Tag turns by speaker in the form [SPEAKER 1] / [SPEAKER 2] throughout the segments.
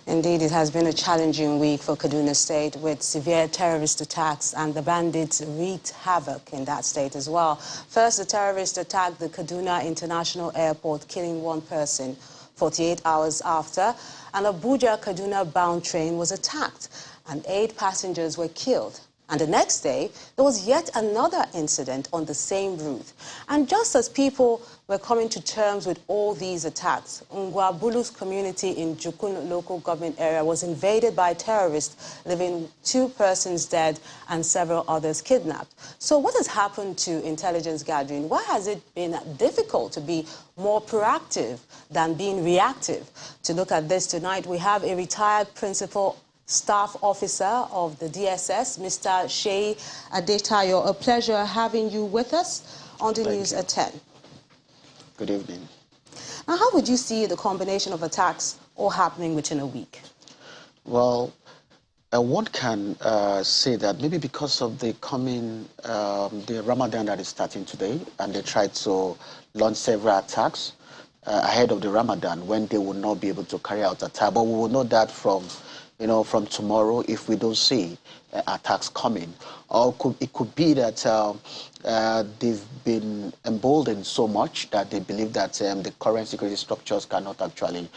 [SPEAKER 1] Indeed, it has been a challenging week for Kaduna State with severe terrorist attacks, and the bandits wreaked havoc in that state as well. First, the terrorists attacked the Kaduna International Airport, killing one person 48 hours after. An Abuja-Kaduna bound train was attacked, and 8 passengers were killed. And the next day, there was yet another incident on the same route. And just as people were coming to terms with all these attacks, Ngwabulu's community in Jukun local government area was invaded by terrorists, leaving 2 persons dead and several others kidnapped. So what has happened to intelligence gathering? Why has it been difficult to be more proactive than being reactive? To look at this tonight, we have a retired principal Staff Officer of the DSS, Mr. Shea Adetayo. A pleasure having you with us on the news at 10.
[SPEAKER 2] Good evening.
[SPEAKER 1] Now, how would you see the combination of attacks all happening within a week?
[SPEAKER 2] Well, one can say that maybe because of the the Ramadan that is starting today, and they tried to launch several attacks ahead of the Ramadan when they will not be able to carry out attack. But we will know that from tomorrow if we don't see attacks coming. Or it could be that they've been emboldened so much that they believe that the current security structures cannot actually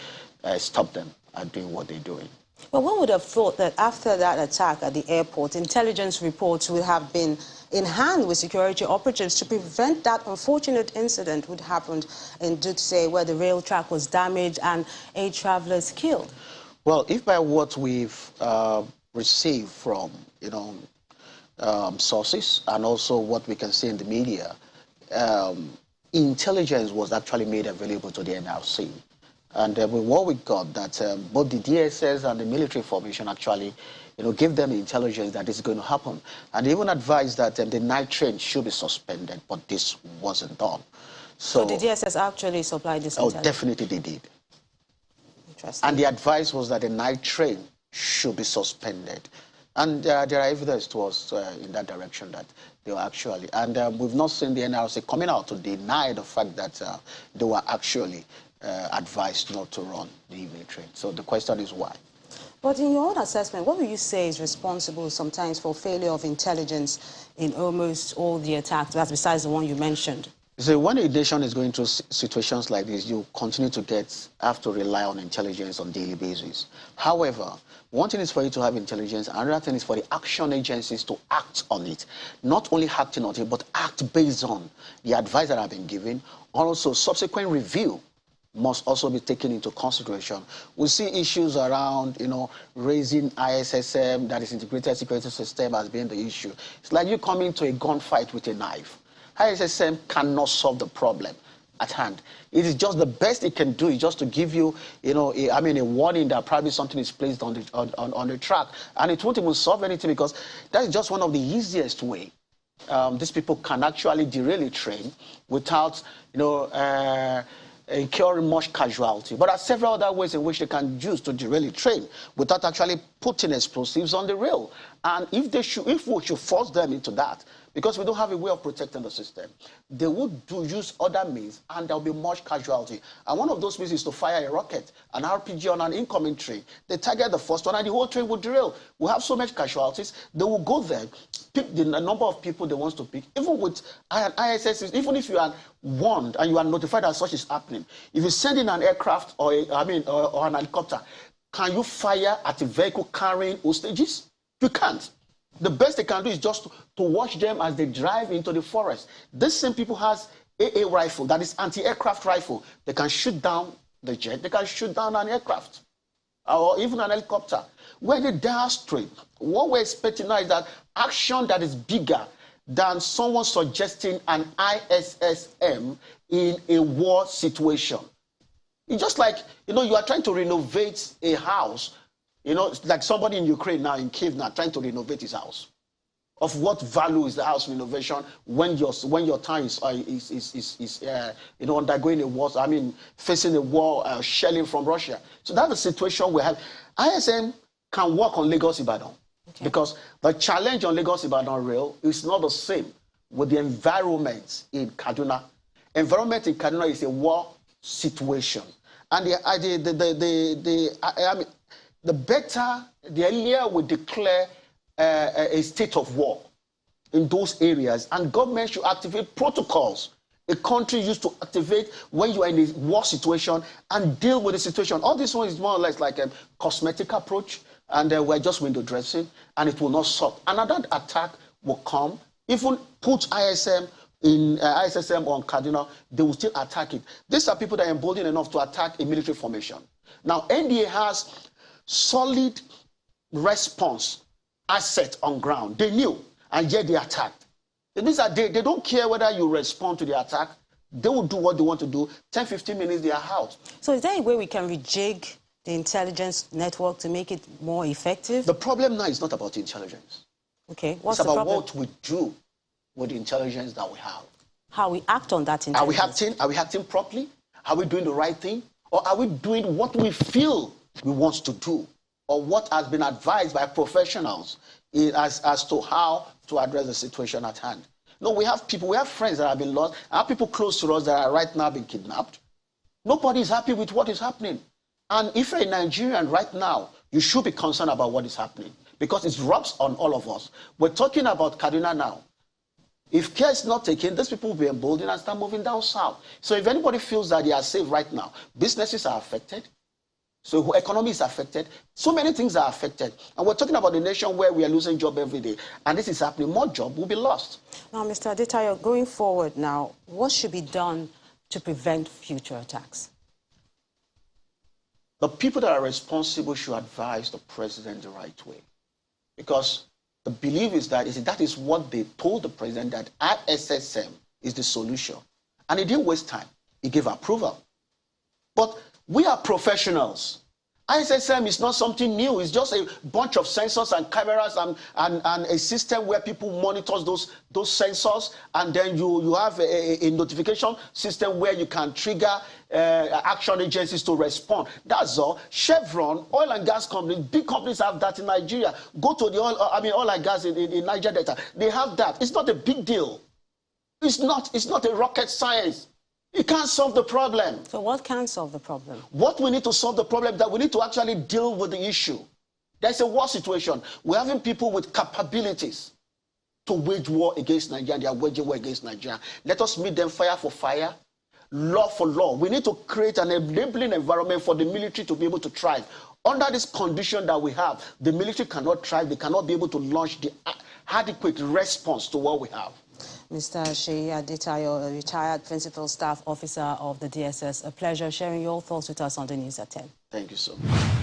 [SPEAKER 2] stop them at doing what they're doing.
[SPEAKER 1] Well, one would have thought that after that attack at the airport, intelligence reports would have been in hand with security operatives to prevent that unfortunate incident which happened in Dutse, where the rail track was damaged and 8 travelers killed.
[SPEAKER 2] Well, if by what we've received from, sources and also what we can see in the media, intelligence was actually made available to the NRC. And with what we got, that both the DSS and the military formation actually, gave them intelligence that this is going to happen. And they even advised that the night train should be suspended, but this wasn't done.
[SPEAKER 1] So the DSS actually supplied this intelligence?
[SPEAKER 2] Oh, definitely they did.
[SPEAKER 1] And
[SPEAKER 2] the advice was that the night train should be suspended. And there are evidence to us in that direction that they were actually, and we've not seen the NRC coming out to deny the fact that they were actually advised not to run the evening train. So the question is why?
[SPEAKER 1] But in your own assessment, what would you say is responsible sometimes for failure of intelligence in almost all the attacks, that's besides the one you mentioned?
[SPEAKER 2] So when a nation is going through situations like this, you continue to have to rely on intelligence on a daily basis. However, one thing is for you to have intelligence, another thing is for the action agencies to act on it. Not only acting on it, but act based on the advice that have been given. Also, subsequent review must also be taken into consideration. We see issues around, raising ISSM, that is Integrated Security System, as being the issue. It's like you come into a gunfight with a knife. ISSM cannot solve the problem at hand. It is just the best it can do is just to give you, a warning that probably something is placed on the track, and it won't even solve anything because that's just one of the easiest way. These people can actually derail a train without, incurring much casualty. But there are several other ways in which they can use to derail a train without actually putting explosives on the rail. And if we should force them into that, because we don't have a way of protecting the system, they would use other means, and there will be much casualty. And one of those means is to fire a rocket, an RPG on an incoming train. They target the first one, and the whole train will derail. We have so much casualties. They will go there, pick the number of people they want to pick. Even with an ISS, even if you are warned and you are notified that such is happening, if you send in an aircraft or an helicopter, can you fire at a vehicle carrying hostages? You can't. The best they can do is just to watch them as they drive into the forest. This same people has AA rifle, that is anti-aircraft rifle. They can shoot down the jet, they can shoot down an aircraft, or even an helicopter. When they dire straight, what we're expecting now is that action that is bigger than someone suggesting an ISSM in a war situation. It's just like, you are trying to renovate a house. It's like somebody in Ukraine now, in Kiev now, trying to renovate his house. Of what value is the house renovation when your town is undergoing a war? Facing a war, shelling from Russia. So that's the situation we have. ISM can work on Lagos-Ibadan, because the challenge on Lagos-Ibadan rail is not the same with the environment in Kaduna. Environment in Kaduna is a war situation, and the better, the earlier we declare a state of war in those areas, and government should activate protocols. A country used to activate when you are in a war situation and deal with the situation. All this one is more or less like a cosmetic approach, and we're just window dressing, and it will not solve. Another attack will come, even put ISM in ISSM on Kaduna, they will still attack it. These are people that are emboldened enough to attack a military formation. Now, NDA has solid response asset on ground. They knew, and yet they attacked. It means that they don't care whether you respond to the attack. They will do what they want to do. 10, 15 minutes, they are out.
[SPEAKER 1] So is there a way we can rejig the intelligence network to make it more effective?
[SPEAKER 2] The problem now is not about intelligence.
[SPEAKER 1] Okay, what's
[SPEAKER 2] it's
[SPEAKER 1] the
[SPEAKER 2] about
[SPEAKER 1] problem?
[SPEAKER 2] what we do with the intelligence that we have.
[SPEAKER 1] How we act on that intelligence.
[SPEAKER 2] Are we acting properly? Are we doing the right thing? Or are we doing what we feel we want to do? Or what has been advised by professionals as to how to address the situation at hand? No, we have people, we have friends that have been lost, and have people close to us that are right now being kidnapped. Nobody is happy with what is happening. And if you're a Nigerian right now, you should be concerned about what is happening, because it rubs on all of us. We're talking about Kaduna now. If care is not taken, these people will be emboldened and start moving down south. So if anybody feels that they are safe right now, businesses are affected, so economy is affected, so many things are affected. And we're talking about a nation where we are losing jobs every day. And this is happening, more jobs will be lost.
[SPEAKER 1] Now, Mr. Adetayo, going forward now, what should be done to prevent future attacks?
[SPEAKER 2] The people that are responsible should advise the president the right way. Because the belief is that is what they told the president, that ISSM is the solution. And he didn't waste time. He gave approval. But we are professionals. ISSM is not something new. It's just a bunch of sensors and cameras and a system where people monitor those sensors, and then you have a notification system where you can trigger action agencies to respond. That's all. Chevron, oil and gas companies, big companies have that in Nigeria. Go to the oil and gas in Niger Delta. They have that. It's not a big deal. It's not a rocket science. It can't solve the problem.
[SPEAKER 1] So what can solve the problem?
[SPEAKER 2] What we need to solve the problem is that we need to actually deal with the issue. There's a war situation. We're having people with capabilities to wage war against Nigeria, and they are waging war against Nigeria. Let us meet them fire for fire, law for law. We need to create an enabling environment for the military to be able to thrive. Under this condition that we have, the military cannot thrive. They cannot be able to launch the adequate response to what we have.
[SPEAKER 1] Mr. Seyi Adetayo, a retired Principal Staff Officer of the DSS, a pleasure sharing your thoughts with us on the News at 10.
[SPEAKER 2] Thank you so much.